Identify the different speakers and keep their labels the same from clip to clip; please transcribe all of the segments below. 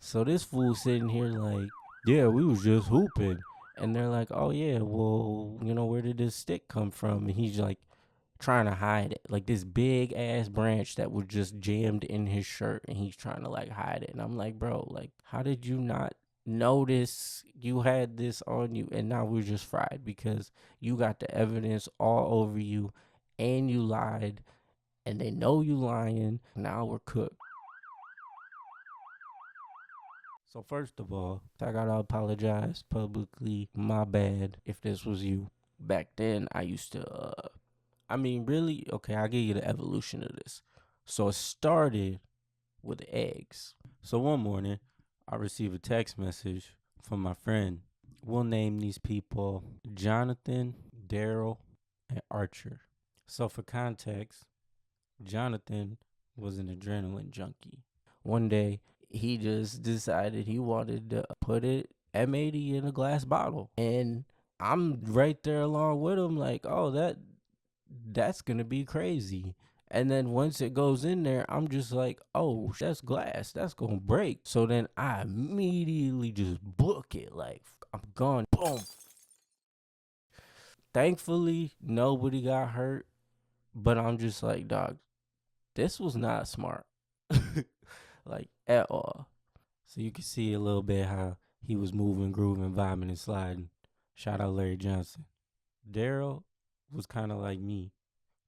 Speaker 1: So this fool sitting here like, yeah, we was just hooping. And they're like, oh yeah, well, where did this stick come from? And he's like trying to hide it. Like this big ass branch that was just jammed in his shirt and he's trying to like hide it. And I'm like, bro, like, how did you not notice you had this on you? And now we're just fried because you got the evidence all over you and you lied and they know you lying. Now we're cooked. So first of all, I gotta apologize publicly. My bad if this was you. Back then, I used to. Really, okay. I'll give you the evolution of this. So it started with eggs. So one morning, I received a text message from my friend. We'll name these people Jonathan, Daryl, and Archer. So for context, Jonathan was an adrenaline junkie. One day, he just decided he wanted to put it M80 in a glass bottle. And I'm right there along with him, like, oh, that's gonna be crazy. And then once it goes in there, I'm just like, oh, that's glass. That's gonna break. So then I immediately just book it. Like, I'm gone. Boom. Thankfully, nobody got hurt. But I'm just like, dog, this was not smart. Like, at all. So you can see a little bit how he was moving, grooving, vibing, and sliding. Shout out Larry Johnson. Daryl was kind of like me,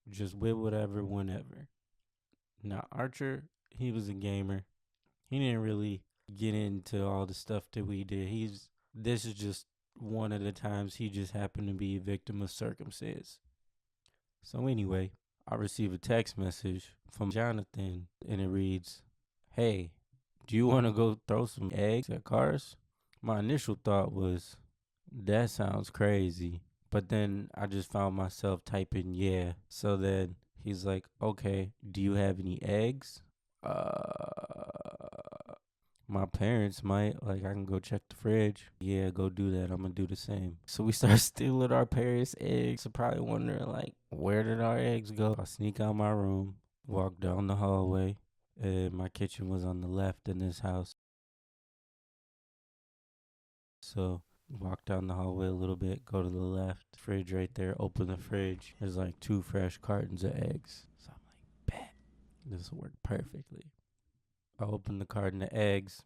Speaker 1: just with whatever, whenever. Now, Archer, he was a gamer. He didn't really get into all the stuff that we did. This is just one of the times he just happened to be a victim of circumstance. So anyway, I received a text message from Jonathan and it reads, "Hey, do you want to go throw some eggs at cars?" My initial thought was, that sounds crazy. But then I just found myself typing yeah. So then he's like, okay, do you have any eggs? My parents might. Like, I can go check the fridge. Yeah, go do that. I'm gonna do the same. So we start stealing our parents' eggs. So probably wondering, like, where did our eggs go? I sneak out my room, walk down the hallway, and my kitchen was on the left in this house. So walk down the hallway a little bit, go to the left, fridge right there, open the fridge. There's like 2 fresh cartons of eggs. So I'm like, bet, this will work perfectly. I open the carton of eggs.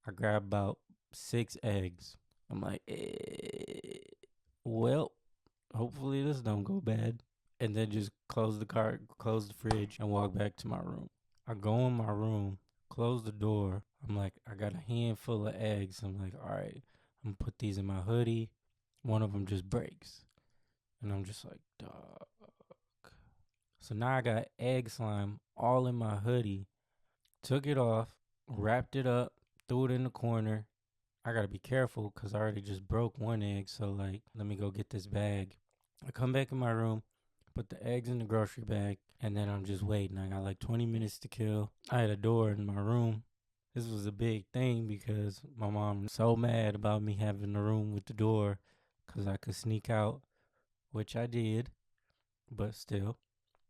Speaker 1: I grab about 6 eggs. I'm like, well, hopefully this don't go bad. And then just close the cart, close the fridge, and walk back to my room. I go in my room, close the door. I'm like, I got a handful of eggs. I'm like, all right, I'm gonna put these in my hoodie. One of them just breaks. And I'm just like, dog. So now I got egg slime all in my hoodie. Took it off, wrapped it up, threw it in the corner. I gotta be careful because I already just broke one egg. So, like, let me go get this bag. I come back in my room, put the eggs in the grocery bag, and then I'm just waiting. I got like 20 minutes to kill. I had a door in my room. This was a big thing because my mom was so mad about me having the room with the door because I could sneak out, which I did, but still.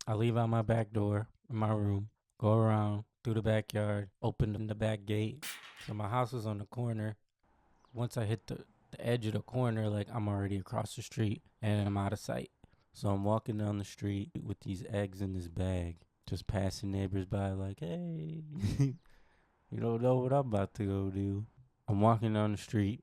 Speaker 1: I leave out my back door in my room, go around through the backyard, open the back gate. So my house was on the corner. Once I hit the edge of the corner, like I'm already across the street and I'm out of sight. So I'm walking down the street with these eggs in this bag, just passing neighbors by like, hey, you don't know what I'm about to go do. I'm walking down the street,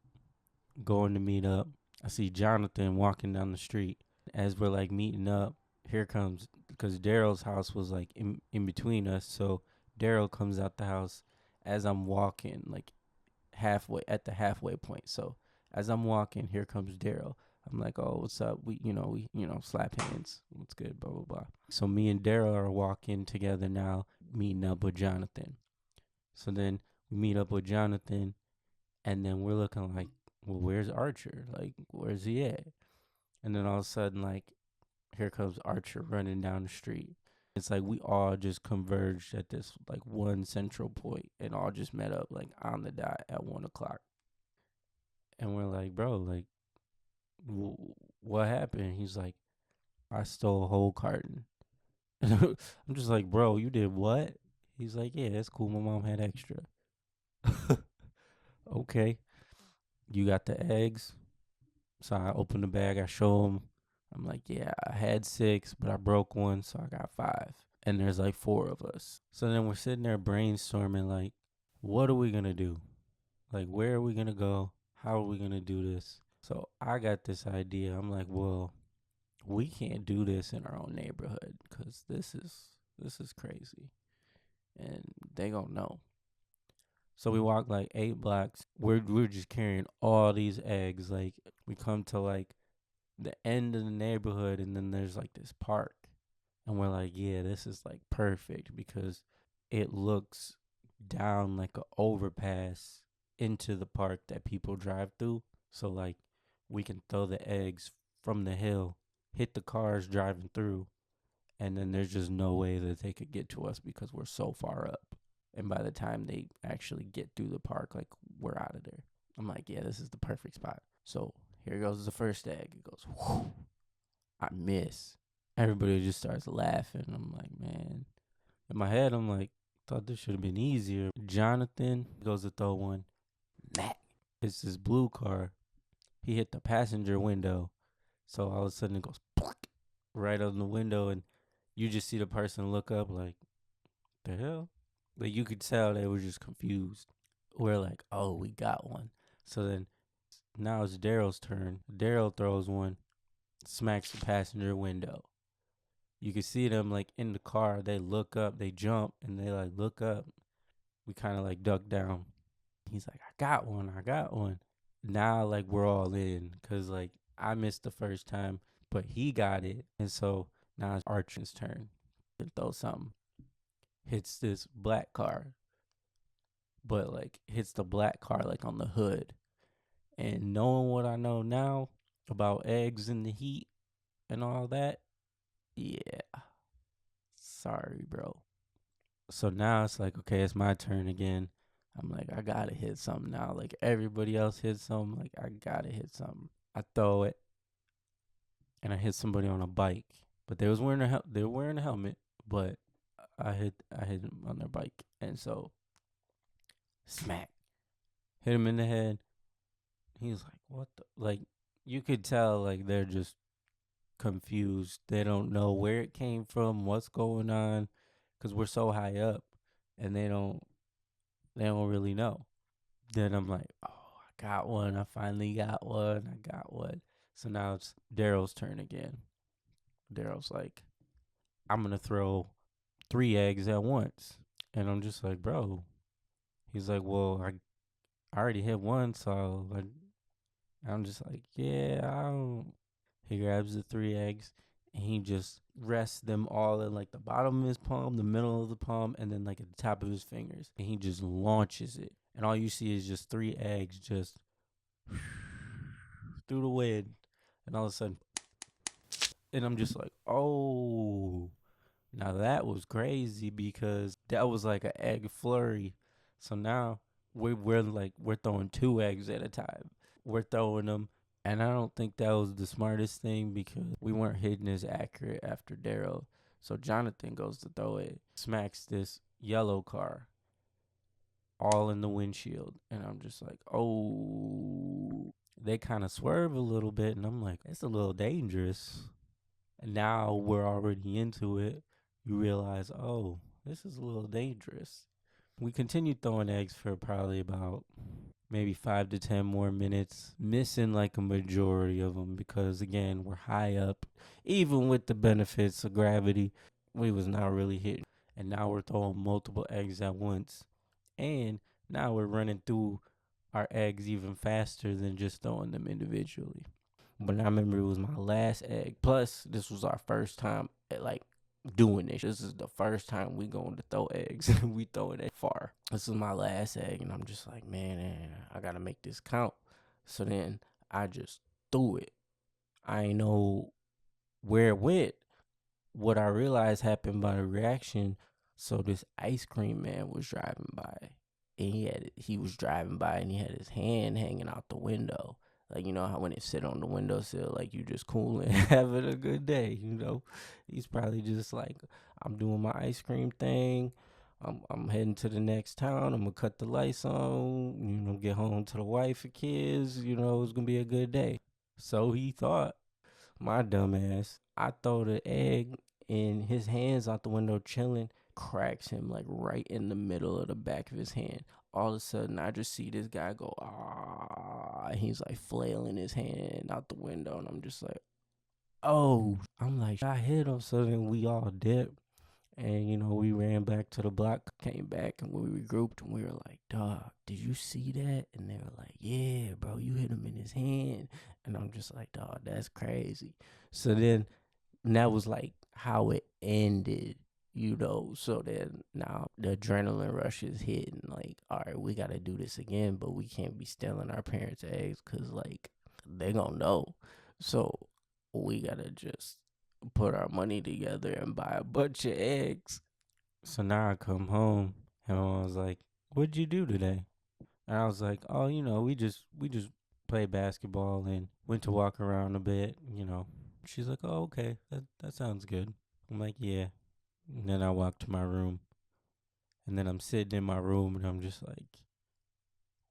Speaker 1: going to meet up. I see Jonathan walking down the street. As we're like meeting up, here comes, because Daryl's house was like in between us. So Daryl comes out the house as I'm walking, like halfway at the halfway point. So as I'm walking, here comes Daryl. I'm like, oh, what's up? We slap hands. What's good? Blah, blah, blah. So me and Daryl are walking together now, meeting up with Jonathan. So then we meet up with Jonathan, and then we're looking like, well, where's Archer? Like, where's he at? And then all of a sudden, like, here comes Archer running down the street. It's like we all just converged at this like one central point and all just met up like on the dot at 1 o'clock. And we're like, bro, like, what happened? He's like, I stole a whole carton. I'm just like, bro, you did what? He's like, yeah, that's cool. My mom had extra. okay, you got the eggs. So I open the bag, I show him. I'm like, yeah, I had 6, but I broke one, so I got 5. And there's like 4 of us. So then we're sitting there brainstorming, like, what are we going to do? Like, where are we going to go? How are we going to do this? So I got this idea. I'm like, well, we can't do this in our own neighborhood because this is crazy. And they going to know. So we walk like 8 blocks. We're just carrying all these eggs. Like, we come to like the end of the neighborhood, and then there's like this park, and we're like, yeah, this is like perfect because it looks down like a overpass into the park that people drive through. So like we can throw the eggs from the hill, hit the cars driving through, and then there's just no way that they could get to us because we're so far up. And by the time they actually get through the park, like, we're out of there. I'm like, yeah, this is the perfect spot. So here goes the first egg. It goes, whoo, I miss. Everybody just starts laughing. I'm like, man. In my head, I'm like, thought this should have been easier. Jonathan goes to throw one. Mac. It's this blue car. He hit the passenger window. So all of a sudden it goes right on the window, and you just see the person look up like, the hell? Like, you could tell they were just confused. We're like, oh, we got one. So then now it's Daryl's turn. Daryl throws one, smacks the passenger window. You can see them like in the car. They look up, they jump, and they like look up. We kind of like duck down. He's like, I got one, I got one. Now like we're all in because like I missed the first time, but he got it. And so now it's Archie's turn to throw something. Hits this black car, but like hits the black car like on the hood. And knowing what I know now about eggs in the heat and all that, yeah, sorry, bro. So now it's like, okay, it's my turn again. I'm like, I gotta hit something now. Like everybody else hit something, like I gotta hit something. I throw it, and I hit somebody on a bike, but they was wearing they were wearing a helmet, but I hit them on their bike, and so smack, hit him in the head. He was like, what the, like, you could tell like they're just confused. They don't know where it came from, what's going on, because we're so high up, and they don't really know. Then I'm like, oh, I got one. I finally got one. I got one. So now it's Daryl's turn again. Daryl's like, I'm gonna throw 3 eggs at once, and I'm just like, bro. He's like, well, I already hit one, so like, I'm just like, yeah, I don't. He grabs the 3 eggs and he just rests them all in like the bottom of his palm, the middle of the palm, and then like at the top of his fingers. And he just launches it. And all you see is just 3 eggs just through the wind. And all of a sudden, and I'm just like, oh, now that was crazy because that was like an egg flurry. So now we're throwing 2 eggs at a time. We're throwing them, and I don't think that was the smartest thing because we weren't hitting as accurate after Daryl. So Jonathan goes to throw it, smacks this yellow car all in the windshield, and I'm just like, oh. They kind of swerve a little bit, and I'm like, it's a little dangerous. And now we're already into it. You realize, oh, this is a little dangerous. We continued throwing eggs for probably about maybe 5 to 10 more minutes, missing like a majority of them because again, we're high up. Even with the benefits of gravity, we was not really hitting. And now we're throwing multiple eggs at once. And now we're running through our eggs even faster than just throwing them individually. But I remember it was my last egg. Plus, this was our first time at like doing this. This is the first time we going to throw eggs. We throw it far. This is my last egg, and I'm just like, man, I gotta make this count. So then I just threw it. I ain't know where it went. What I realized happened by the reaction. So this ice cream man was driving by, and he was driving by, and he had his hand hanging out the window. Like, you know how when it sit on the windowsill, like you just cooling, having a good day, He's probably just like, I'm doing my ice cream thing I'm heading to the next town. I'm gonna cut the lights on, get home to the wife and kids. It's gonna be a good day. So he thought. My dumb ass. I throw the egg and his hands out the window chilling, cracks him like right in the middle of the back of his hand. All of a sudden, I just see this guy go, ah. He's like flailing his hand out the window, and I'm just like, oh. I'm like, I hit him. So then we all dipped. And, we ran back to the block, came back, and we regrouped, and we were like, dog, did you see that? And they were like, yeah, bro, you hit him in his hand. And I'm just like, dog, that's crazy. So then that was like how it ended, So then now the adrenaline rush is hitting. Like, all right, we got to do this again, but we can't be stealing our parents' eggs because, like, they going to know. So we got to just put our money together and buy a bunch of eggs. So now I come home and I was like, "What'd you do today?" And I was like, "Oh, we just played basketball and went to walk around a bit." She's like, "Oh, okay, that sounds good." I'm like, "Yeah." And then I walked to my room, and then I'm sitting in my room, and I'm just like,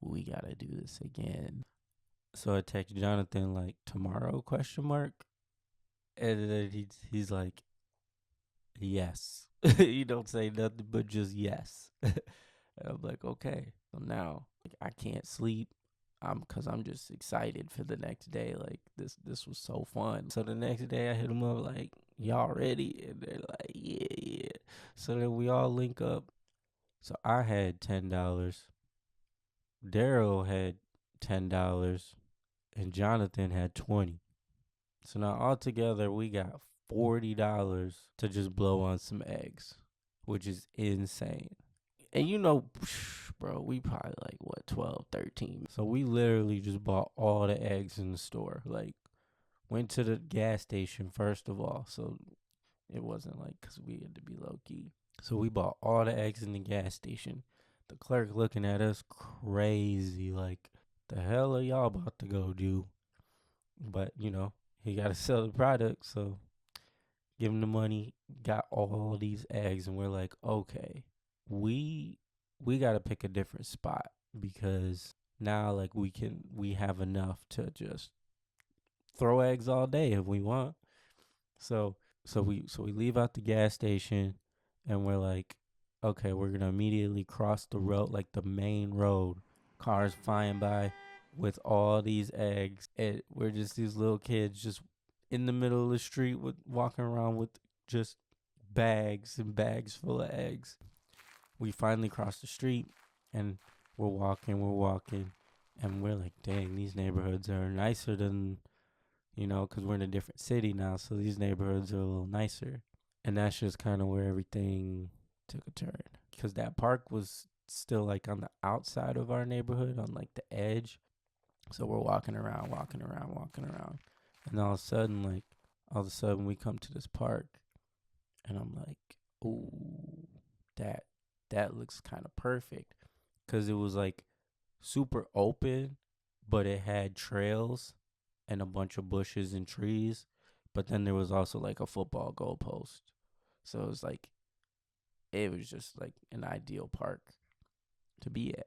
Speaker 1: "We gotta do this again." So I text Jonathan like tomorrow question mark, and then he's like, yes. You don't say nothing but just yes. And I'm like, okay. So now like, I can't sleep. Cause I'm just excited for the next day. Like this was so fun. So the next day I hit them up like, y'all ready? And they're like, yeah, yeah. So then we all link up. So I had $10. Daryl had $10 and Jonathan had 20. So now altogether we got $40 to just blow on some eggs, which is insane. And bro, we probably like what 12, 13. So we literally just bought all the eggs in the store. Like went to the gas station first of all, so it wasn't like cuz we had to be low key. So we bought all the eggs in the gas station. The clerk looking at us crazy like the hell are y'all about to go do? But he got to sell the product, so give him the money, got all these eggs, and we're like, okay, we got to pick a different spot because now like we have enough to just throw eggs all day if we want. So we leave out the gas station and we're like, okay, we're gonna immediately cross the road, like the main road, cars flying by with all these eggs. And we're just these little kids just in the middle of the street with walking around with just bags and bags full of eggs. We finally cross the street and we're walking, and we're like, dang, these neighborhoods are nicer than because we're in a different city now, so these neighborhoods are a little nicer. And that's just kind of where everything took a turn. Because that park was still like on the outside of our neighborhood, on like the edge. So we're walking around, walking around, walking around. And all of a sudden we come to this park. And I'm like, ooh, that, that looks kind of perfect. Because it was like super open, but it had trails and a bunch of bushes and trees. But then there was also like a football goalpost. So it was just like an ideal park to be at.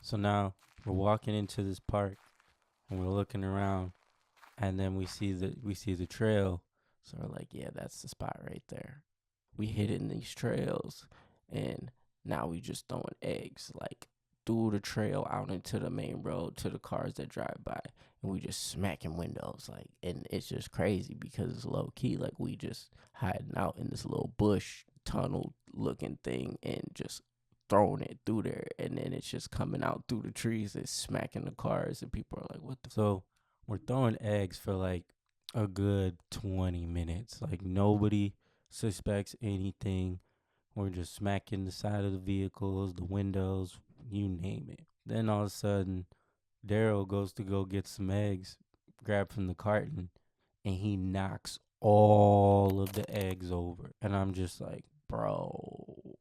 Speaker 1: So now we're walking into this park and we're looking around and then we see the trail. So we're like, yeah, that's the spot right there. We hitting these trails and now we just throwing eggs like through the trail out into the main road to the cars that drive by, and we just smacking windows like, and it's just crazy because it's low key, like we just hiding out in this little bush tunnel looking thing and just throwing it through there, and then it's just coming out through the trees and smacking the cars, and people are like, what the so we're throwing eggs for like a good 20 minutes, like nobody suspects anything. We're just smacking the side of the vehicles, the windows, you name it. Then all of a sudden, Daryl goes to go get some eggs, grab from the carton, and he knocks all of the eggs over. And I'm just like, bro,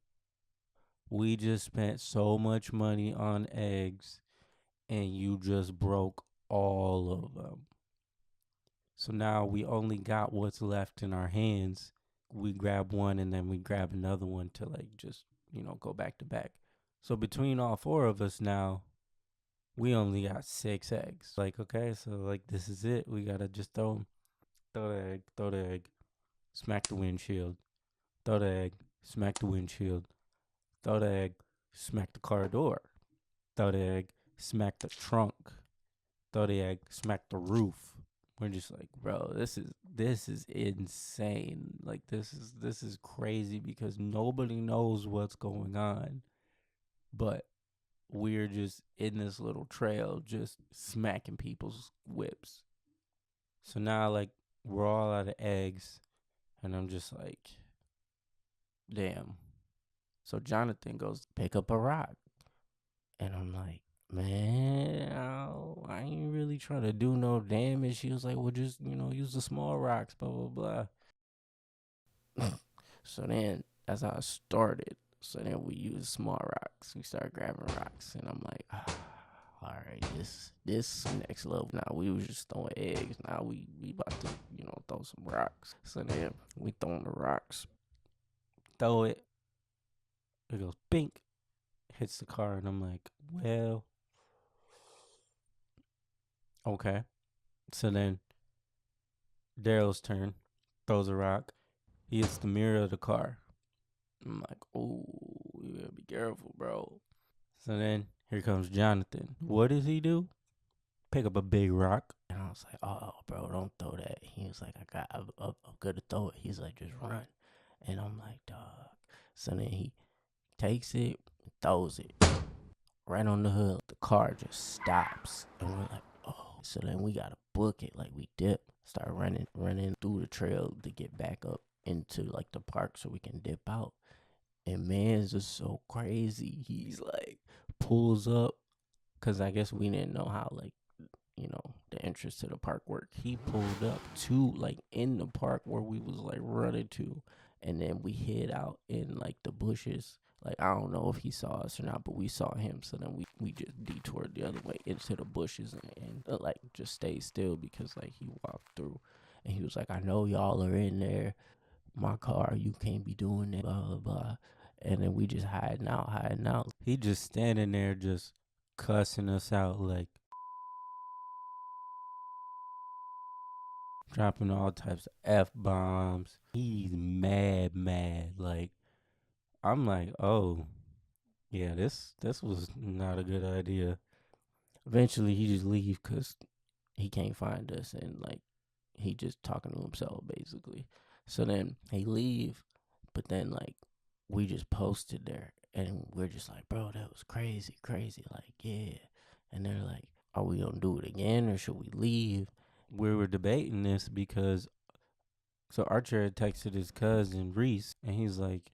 Speaker 1: we just spent so much money on eggs, and you just broke all of them. So now we only got what's left in our hands. We grab one and then we grab another one to like just go back to back. So between all four of us now, we only got 6 eggs. Like, okay, so like this is it. We gotta just throw the egg, smack the windshield, throw the egg, smack the windshield, throw the egg, smack the car door, throw the egg, smack the trunk, throw the egg, smack the roof. We're just like, bro, this is insane. Like this is crazy because nobody knows what's going on, but we're just in this little trail, just smacking people's whips. So now, like, we're all out of eggs, and I'm just like, damn. So Jonathan goes pick up a rock, and I'm like, man, I ain't really trying to do no damage. She was like, well, just use the small rocks, blah blah blah. So then that's how I started. So then we used small rocks. We started grabbing rocks, and I'm like, all right, this next level. Now we was just throwing eggs. Now we about to throw some rocks. So then we throwing the rocks. Throw it. It goes bink, hits the car, and I'm like, well, okay. So then Daryl's turn, throws a rock. He hits the mirror of the car. I'm like, oh, you gotta be careful, bro. So then here comes Jonathan. What does he do? Pick up a big rock. And I was like, oh, bro, don't throw that. He was like, I'm good to throw it. He's like, just run. And I'm like, dog. So then he takes it, throws it right on the hood. The car just stops. And we're like, oh. So then we got to book it. Like, we dip, start running through the trail to get back up into, like, the park so we can dip out. And man's just so crazy. He's like, pulls up. Because I guess we didn't know how, like, the entrance to the park work. He pulled up to like in the park where we was like running to, and then we hid out in like the bushes. Like I don't know if he saw us or not, but we saw him. So then we just detoured the other way into the bushes and like just stayed still because like he walked through, and he was like, I know y'all are in there. My car, you can't be doing that, blah blah blah. And then we just hiding out. He just standing there just cussing us out like dropping all types of F-bombs. He's mad. Like, I'm like, oh, yeah, this was not a good idea. Eventually, he just leave because he can't find us, and, like, he just talking to himself, basically. So then he leave, but then, like, we just posted there, and we're just like, bro, that was crazy. Like, yeah. And they're like, are we going to do it again, or should we leave? We were debating this because so Archer had texted his cousin Reese, and he's like,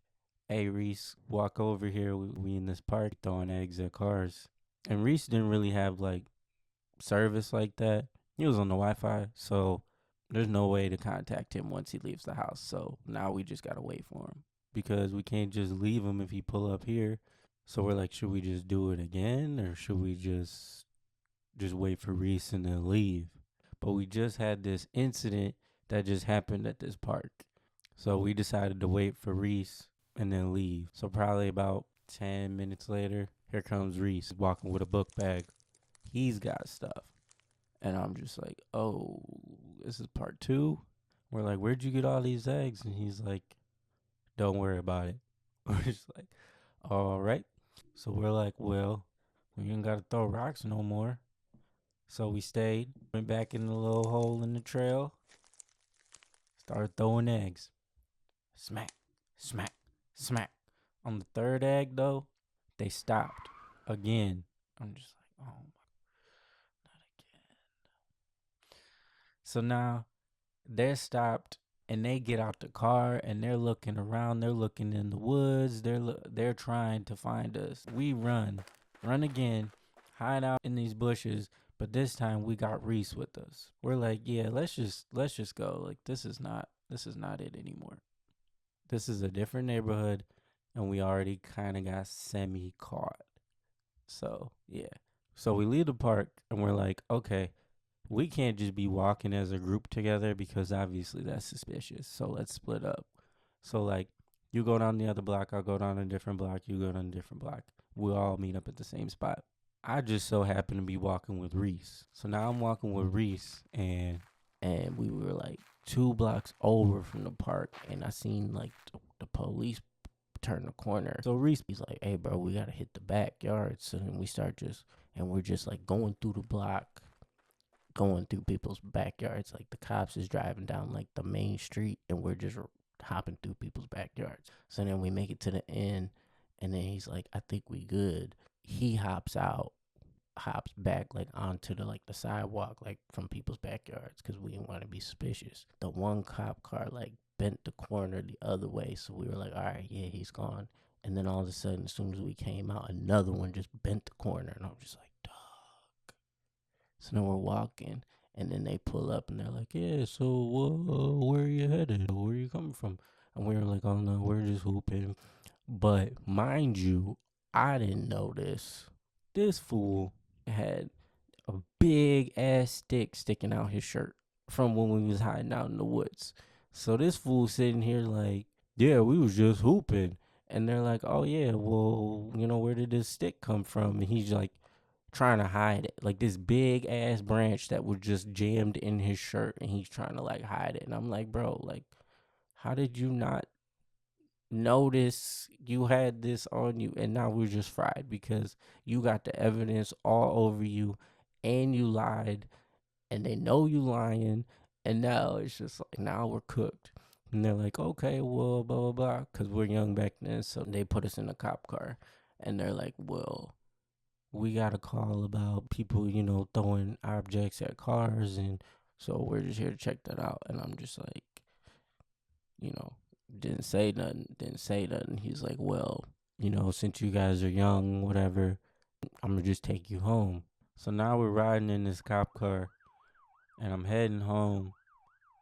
Speaker 1: hey Reese, walk over here. We in this park throwing eggs at cars. And Reese didn't really have like service like that. He was on the Wi-Fi, so there's no way to contact him once he leaves the house. So now we just gotta wait for him because we can't just leave him if he pull up here. So we're like, should we just do it again, or should we just wait for Reese and then leave? But we just had this incident that just happened at this park. So we decided to wait for Reese and then leave. So probably about 10 minutes later, here comes Reese walking with a book bag. He's got stuff. And I'm just like, oh, this is part 2? We're like, where'd you get all these eggs? And he's like, don't worry about it. We're just like, all right. So we're like, well, we ain't got to throw rocks no more. So we stayed, went back in the little hole in the trail, started throwing eggs. Smack, smack, smack. On the third egg, though, they stopped again. I'm just like, oh my, not again. So now they're stopped and they get out the car and they're looking around. They're looking in the woods. They're trying to find us. We run again, hide out in these bushes. But this time we got Reese with us. We're like, yeah, let's just go. Like this is not it anymore. This is a different neighborhood, and we already kind of got semi caught. So yeah. So we leave the park and we're like, okay, we can't just be walking as a group together because obviously that's suspicious. So let's split up. So like You go down the other block, I'll go down a different block, you go down a different block. We'll all meet up at the same spot. I just so happen to be walking with Reese. So now I'm walking with Reese, and we were like 2 blocks over from the park, and I seen like the police turn the corner. So Reese, he's like, "Hey, bro, we gotta hit the backyard." So then we start and we're just like going through the block, going through people's backyards. Like the cops is driving down like the main street, and we're just hopping through people's backyards. So then we make it to the end, and then he's like, "I think we good." He hops out, hops back like onto the sidewalk, like from people's backyards, because we didn't want to be suspicious. The one cop car like bent the corner the other way, so we were like, all right, yeah, he's gone. And then all of a sudden, as soon as we came out, another one just bent the corner, and I'm just like, duh. So then we're walking, and then they pull up, and they're like, yeah, so where are you headed? Where are you coming from? And we were like, oh no, we're just hooping. But mind you, I didn't know this fool had a big ass stick sticking out his shirt from when we was hiding out in the woods. So this fool sitting here like, yeah, we was just hooping. And they're like, oh yeah, well, where did this stick come from? And he's like trying to hide it. Like this big ass branch that was just jammed in his shirt, and he's trying to like hide it. And I'm like, bro, like, how did you not notice you had this on you? And now we're just fried because you got the evidence all over you, and you lied, and they know you lying, and now it's just like, now we're cooked. And they're like, okay, well, blah blah blah, because we're young back then. So they put us in a cop car, and they're like, well, we got a call about people throwing objects at cars, and so we're just here to check that out. And I'm just like, you know, didn't say nothing. He's like, well, since you guys are young, whatever, I'm gonna just take you home. So now we're riding in this cop car, and I'm heading home,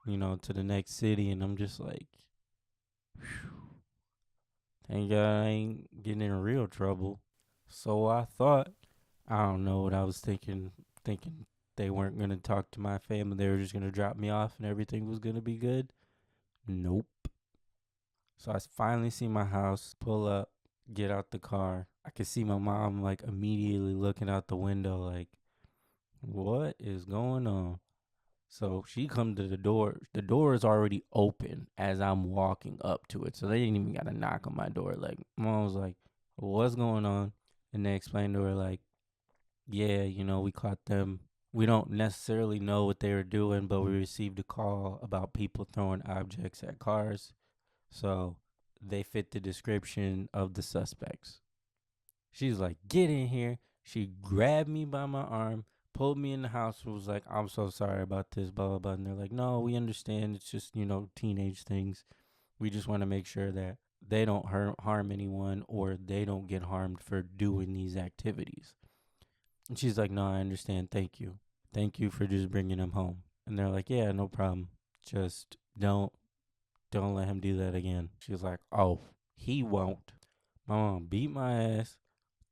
Speaker 1: to the next city, and I'm just like, thank God I ain't getting in real trouble. So I thought, I don't know what I was thinking they weren't gonna talk to my family, they were just gonna drop me off and everything was gonna be good. Nope. So I finally see my house, pull up, get out the car. I could see my mom like immediately looking out the window like, what is going on? So she come to the door. The door is already open as I'm walking up to it. So they didn't even got to knock on my door. Like, mom was like, what's going on? And they explained to her like, yeah, we caught them. We don't necessarily know what they were doing, but we received a call about people throwing objects at cars. So they fit the description of the suspects. She's like, get in here. She grabbed me by my arm, pulled me in the house, and was like, I'm so sorry about this, blah, blah, blah. And they're like, no, we understand. It's just, teenage things. We just want to make sure that they don't harm anyone, or they don't get harmed for doing these activities. And she's like, no, I understand. Thank you. Thank you for just bringing him home. And they're like, yeah, no problem. Just don't let him do that again. She was like, oh, he won't. My mom beat my ass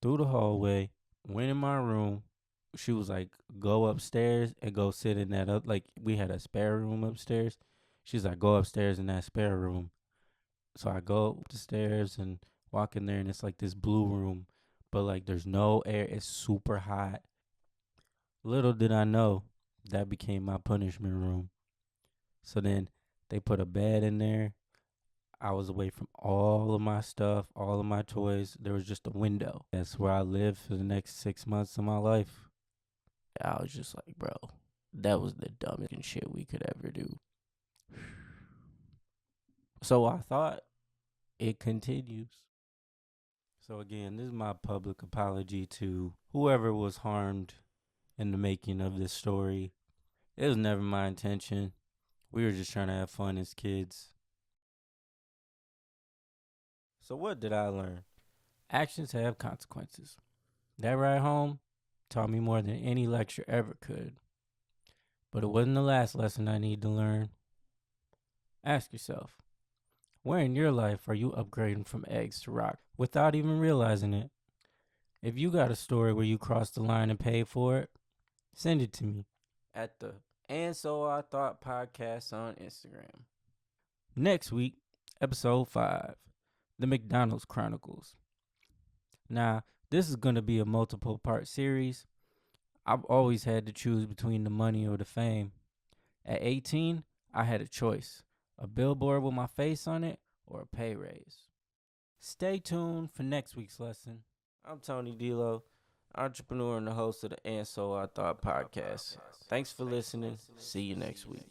Speaker 1: through the hallway, went in my room. She was like, go upstairs and go sit in that up. Like, we had a spare room upstairs. She's like, go upstairs in that spare room. So I go up the stairs and walk in there, and it's like this blue room, but like there's no air. It's super hot. Little did I know that became my punishment room. So then they put a bed in there. I was away from all of my stuff, all of my toys. There was just a window. That's where I lived for the next 6 months of my life. I was just like, bro, that was the dumbest shit we could ever do. So I thought it continues. So again, this is my public apology to whoever was harmed in the making of this story. It was never my intention. We were just trying to have fun as kids. So what did I learn? Actions have consequences. That ride home taught me more than any lecture ever could. But it wasn't the last lesson I need to learn. Ask yourself, where in your life are you upgrading from eggs to rock without even realizing it? If you got a story where you crossed the line and paid for it, send it to me at the And So I Thought podcast on Instagram. Next week, episode 5. The McDonald's Chronicles. Now, this is going to be a multiple part series. I've always had to choose between the money or the fame. At 18, I had a choice: a billboard with my face on it or a pay raise. Stay tuned for next week's lesson. I'm Tony Delo, entrepreneur and the host of the And So I Thought podcast. Thanks for listening. See you next week.